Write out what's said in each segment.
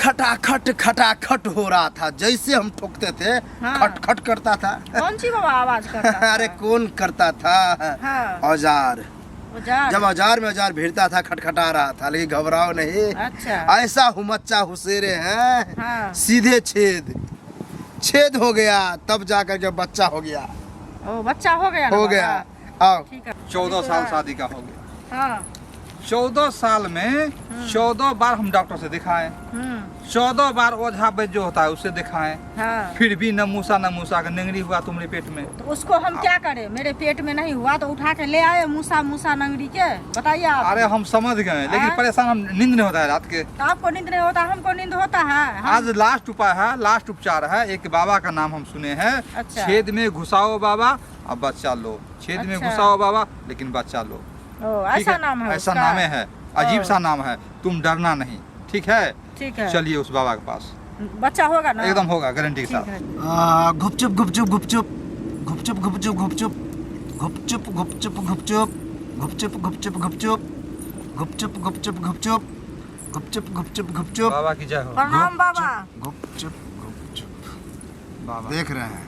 खटाखट खटाखट हो रहा था, जैसे हम ठोकते थे हाँ। खटखट करता था। कौन सी बाबा आवाज करता था? अरे कौन करता था? हाँ। औजार। औजार? जब औजार में औजार भिड़ता था खटखटा रहा था, लेकिन घबराओ नहीं। अच्छा। ऐसा हुमच्चा हुसेरे हैं। हाँ। सीधे छेद हो गया, तब जाकर जब बच्चा हो गया। ओ बच्चा हो गया ना हो बाबा? गया। आओ। ठीक है। 14 साल शादी का हो गया। हाँ। 14 साल में 14 बार हम डॉक्टर से दिखाए, 14 बार ओझा वैद्य जो होता है उससे दिखाए, हाँ। फिर भी नमूसा का नंगरी हुआ तुम्हारे पेट में। तो उसको हम क्या करें? मेरे पेट में नहीं हुआ तो उठा के ले आए मूसा नंगरी के, बताइए आप। अरे हम समझ गए, लेकिन हाँ? परेशान हम नींद नहीं होता है रात के। तो आपको नींद नहीं होता, हमको नींद होता है। आज लास्ट उपाय है, लास्ट उपचार है। एक बाबा का नाम हम सुने हैं। अच्छा। छेद में घुसाओ बाबा और बच्चा लो, छेद में अच्छा। घुसाओ बाबा लेकिन बच्चा लो। ओ, ठीक ऐसा नाम है ऐसा उसका? नाम है, अजीब ओ। सा नाम है। तुम डरना नहीं, ठीक है? ठीक है। चलिए उस बाबा के पास, बच्चा होगा ना? एकदम होगा, गारंटी के ठीक साथ। है। गुपचुप गुपचुप गुपचुप गुपचुप गुपचुप गुपचुप गुपचुप गुपचुप गुपचुप गुपचुप गुपचुप गुपचुप गुपचुप गुपचुप गुपचुप गुपचुप गुपचुप गुपचुप बाबा की जय हो। प्रणाम बाबा। गुपचुप गुपचुप। बाबा देख रहे हैं,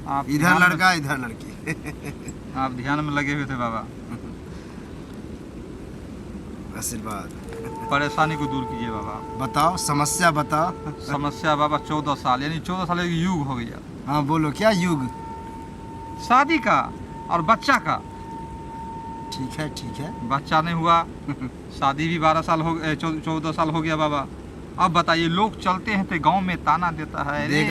आप इधर ध्यान में- लड़का इधर लड़की। आप ध्यान में लगे हुए थे बाबा। आशीर्वाद। परेशानी को दूर कीजिए बाबा। बताओ, समस्या बताओ। समस्या बाबा 14 साल, यानी 14 साल एक युग हो गया। हाँ बोलो, क्या युग? शादी का और बच्चा का। ठीक है ठीक है। बच्चा नहीं हुआ, शादी भी 12 साल हो गए, 14 साल हो गया बाबा। अब बताइए, लोग चलते हैं तो गांव में ताना देता है, अरे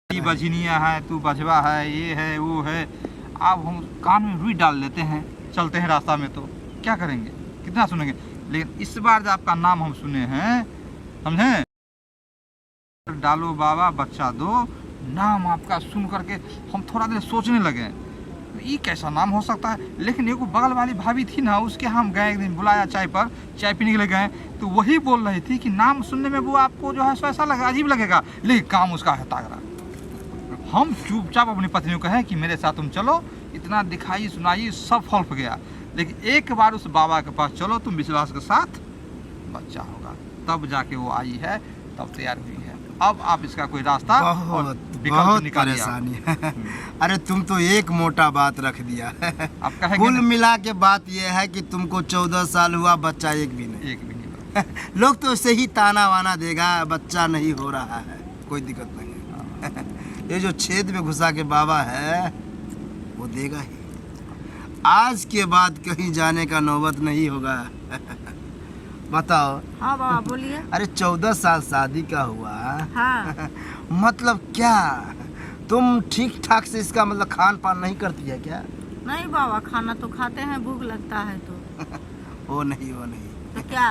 ये बझनिया है, तू बझवा है, ये है वो है। अब हम कान में रुई डाल लेते हैं, चलते हैं रास्ता में, तो क्या करेंगे, कितना सुनेंगे। लेकिन इस बार जो आपका नाम हम सुने हैं, समझे, डालो बाबा बच्चा दो, नाम आपका सुन करके हम थोड़ा देर सोचने लगे ये कैसा नाम हो सकता है। लेकिन एक बगल वाली भाभी थी ना, उसके हम गए, एक दिन बुलाया चाय पर, चाय पीने के लिए गए, तो वही बोल रही थी कि नाम सुनने में वो आपको जो है ऐसा लगा, अजीब लगेगा, लेकिन काम उसका है तागड़ा। हम चुपचाप अपनी पत्नी को कहें कि मेरे साथ तुम चलो, इतना दिखाई सुनाई सब फल गया, लेकिन एक बार उस बाबा के पास चलो तुम विश्वास के साथ, बच्चा होगा। तब जाके वो आई है, तब तैयार हुई है। अब आप इसका कोई रास्ता और बहुत विकल्प बहुत निकालिए। परेशानी है। अरे तुम तो एक मोटा बात रख दिया है। आप कहेंगे कुल ना, मिला के बात यह है कि तुमको 14 साल हुआ, बच्चा एक भी नहीं। एक भी नहीं। लोग तो ऐसे ही ताना वाना देगा, बच्चा नहीं हो रहा है, कोई दिक्कत नहीं है। ये जो छेद में घुसा के बाबा है वो देगा ही। आज के बाद कहीं जाने का नौबत नहीं होगा। बताओ। हाँ बाबा बोलिए। अरे 14 साल शादी का हुआ, हाँ। मतलब क्या तुम ठीक ठाक से इसका मतलब खान पान नहीं करती है क्या? नहीं बाबा, खाना तो खाते हैं, भूख लगता है तो। वो नहीं तो क्या?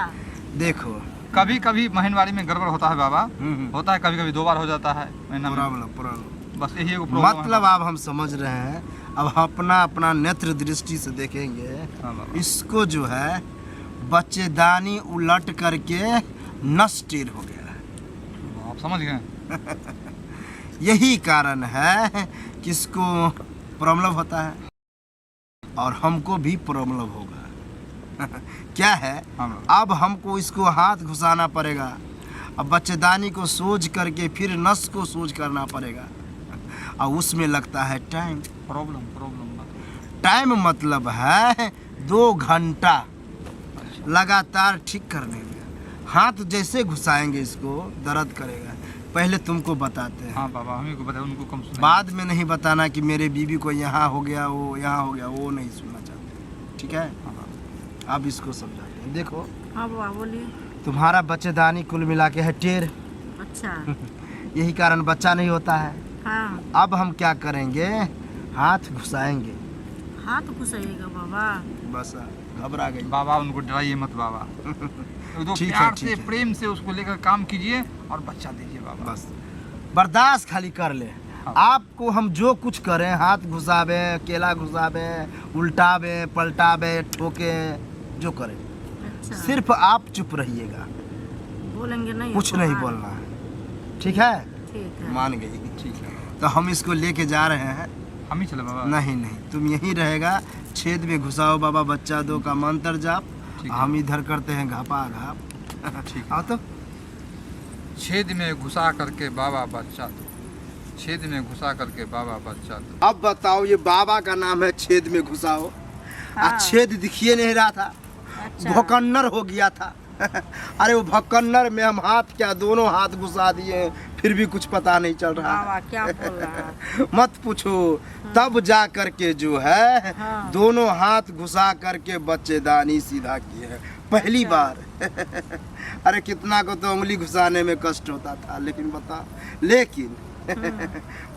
देखो, कभी कभी महीनवारी में गड़बड़ होता है बाबा, होता है, कभी कभी 2 बार हो जाता है महीना में। प्रॉब्लम बस यही एगो प्रॉब्लम है मतलब बाबा। आप हम समझ रहे हैं। अब अपना अपना नेत्र दृष्टि से देखेंगे, हाँ बाबा। इसको जो है बच्चेदानी उलट करके नष्टीर हो गया है। आप समझ गए। यही कारण है कि इसको प्रॉब्लम होता है और हमको भी प्रॉब्लम होगा। क्या है, हाँ बाबा। अब हमको इसको हाथ घुसाना पड़ेगा, अब बच्चेदानी को सोज करके फिर नस को सोज करना पड़ेगा, और उसमें लगता है टाइम। प्रॉब्लम टाइम मतलब है 2 घंटा लगातार ठीक करने में। हाथ जैसे घुसाएंगे इसको दर्द करेगा। पहले तुमको बताते हैं, हाँ बाबा, हमें को बताए, उनको कम सुनाइए। बाद में नहीं बताना कि मेरे बीवी को यहाँ हो गया, वो यहाँ हो गया, वो नहीं सुनना चाहते, ठीक है? हाँ बाबा। अब इसको समझाते हैं। देखो, हाँ बाबा बोलिए। तुम्हारा बच्चेदानी कुल मिला के है टेढ़, अच्छा। यही कारण बच्चा नहीं होता है। हाँ। अब हम क्या करेंगे, हाथ घुसाएंगे। हाथ घुसाइएगा बाबा। बस घबरा गई। बाबा उनको डराइए मत बाबा। तो ठीक है, प्यार ठीक से, है। प्रेम से उसको लेकर काम कीजिए और बच्चा दीजिए बाबा। बस बर्दाश्त खाली कर ले। हाँ। आपको हम जो कुछ करें, हाथ घुसावे, केला घुसावे, उल्टावे, पलटावे, ठोके, जो करें, अच्छा। सिर्फ आप चुप रहिएगा, बोलेंगे नहीं? कुछ बाबा? नहीं बोलना है, ठीक है? ठीक है। मान गई। ठीक है, तो हम इसको लेके जा रहे हैं। हम ही चले बाबा। नहीं नहीं, तुम यहीं रहेगा। छेद में घुसाओ बाबा बच्चा दो का मंत्र जाप, ठीक है। हम इधर करते हैं घापा घाप। ठीक है। आओ तो छेद में घुसा करके बाबा बच्चा दो, छेद में घुसा करके बाबा बच्चा दो। अब बताओ, ये बाबा का नाम है छेद में घुसाओ। हाँ। छेद दिखिए नहीं रहा था, अच्छा। भौकन्नर हो गया था। अरे वो भौकन्नर में हम हाथ क्या दोनों हाथ घुसा दिए हैं, फिर भी कुछ पता नहीं चल रहा बाबा क्या बोल रहा है। मत पूछो। तब जा करके जो है हाँ। दोनों हाथ घुसा करके बच्चेदानी सीधा किए हैं पहली अच्छा। बार। अरे कितना को तो उंगली घुसाने में कष्ट होता था, लेकिन बता, लेकिन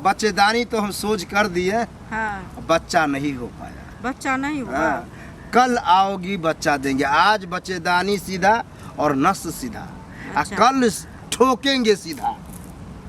बच्चेदानी तो हम सोच कर दिए, हाँ। बच्चा नहीं हो पाया। बच्चा नहीं हुआ। हाँ। कल आओगी बच्चा देंगे, आज बच्चेदानी सीधा और नस सीधा। अच्छा। कल ठोकेंगे सीधा,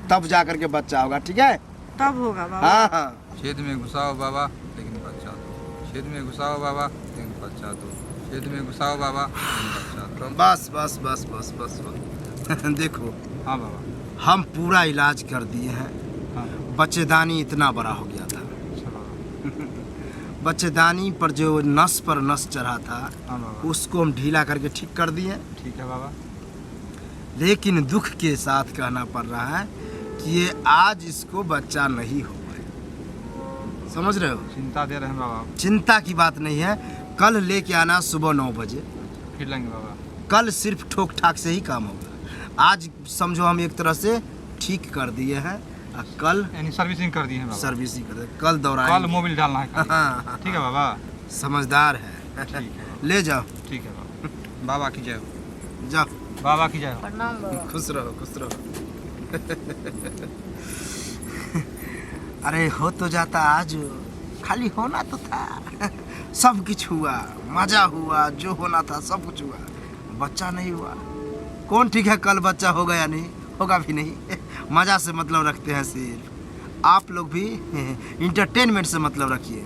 तब जा करके बच्चा होगा, ठीक है? तब होगा बाबा। हाँ हाँ। छेद में घुसाओ बाबा लेकिन बच्चा दो, छेद में घुसाओ बाबा लेकिन बच्चा दो, छेद में घुसाओ बाबा लेकिन बच्चा दो। बस बस बस बस बस बस। देखो, हाँ बाबा। हम पूरा इलाज कर दिए हैं, हाँ। बच्चेदानी इतना बड़ा हो गया था। अच्छा बाबा। बच्चेदानी पर जो नस पर नस चढ़ा था, हाँ बाबा। उसको हम ढीला करके ठीक कर दिए। ठीक है बाबा। लेकिन दुख के साथ कहना पड़ रहा है कि ये आज इसको बच्चा नहीं हो पाए। समझ रहे हो? चिंता दे रहे हैं बाबा। चिंता की बात नहीं है, कल लेके आना सुबह 9 बजे। फिर लेंगे बाबा। कल सिर्फ ठोक ठाक से ही काम होगा। आज समझो हम एक तरह से ठीक कर दिए हैं, और कल यानी सर्विसिंग कर दी है बाबा। सर्विसिंग कर दें, कल कल दौड़ाएंगे। मोबिल डालना है खाली। हाँ, हाँ, ठीक है बाबा। समझदार है। ठीक है ले जाओ, ठीक है बाबा। बाबा की जय हो। जाओ, बाबा की जय हो। प्रणाम बाबा। खुश रहो खुश रहो। अरे हो तो जाता आज, खाली होना तो था। सब कुछ हुआ, मजा हुआ, जो होना था सब कुछ हुआ, बच्चा नहीं हुआ। कौन ठीक है कल बच्चा होगा या नहीं होगा भी नहीं। मजा से मतलब रखते हैं सिर्फ। आप लोग भी इंटरटेनमेंट से मतलब रखिए।